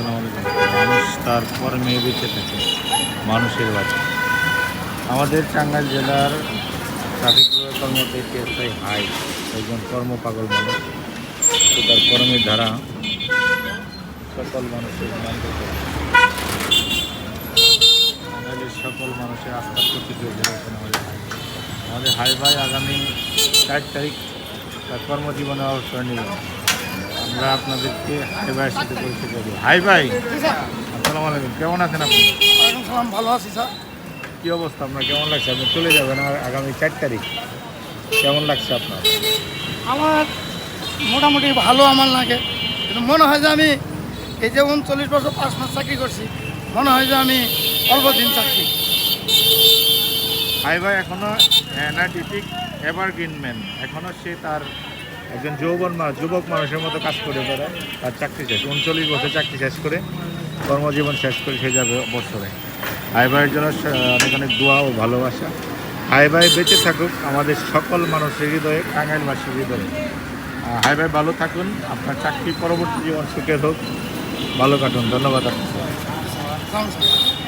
আসসালামু আলাইকুম। মানুষ তার কর্মে বেঁচে থাকে, মানুষের বাড়ি। আমাদের টাঙ্গাইল জেলার ট্রাফিক কর্মতে এসআই হাই একজন কর্মপাগল মানুষ। তো তার কর্মের ধারা সকল মানুষের মানতে করে। টাঙ্গাইলের সকল মানুষের আস্থার প্রতীক হয়ে রয়েছেন আমাদের হাই ভাই। আগামী 4 তারিখ তার কর্মজীবনে অবসর নেবেন। আমরা আপনাদেরকে হাই ভাইয়ের সাথে পরিচয় করি। হাই ভাই, আসসালামু আলাইকুম, কেমন আছেন আপনি? ওয়ালাইকুম সালাম, ভালো আছি স্যার। কী অবস্থা আপনার, কেমন লাগছে? আপনি চলে যাবেন আগামী 4 তারিখ, কেমন লাগছে আপনার? আমার মোটামুটি ভালো আমার লাগে, কিন্তু মনে হয় যে আমি এই যে 39 বছর 5 মাস চাকরি করছি, মনে হয় যে আমি অল্প দিন চাকরি। হাই ভাই এখনও এনার্জেটিক এভারগ্রিন ম্যান, এখনও সে তার একজন যুবক মানুষের মতো কাজ করে বেড়ায়। তার চাকরি শেষ, 39 বছর চাকরি শেষ করে কর্মজীবন শেষ করে সে যাবে বছরে। হাই ভাইয়ের জন্য অনেক অনেক দোয়া ও ভালোবাসা। হাই ভাই বেঁচে থাকুক আমাদের সকল মানুষের হৃদয়ে, টাঙ্গাইলবাসীর হৃদয়ে। হাই ভাই ভালো থাকুন, আপনার চাকরি পরবর্তী জীবন সুখের হোক, ভালো কাটুন। ধন্যবাদ আপনাকে। সালাম স্যার।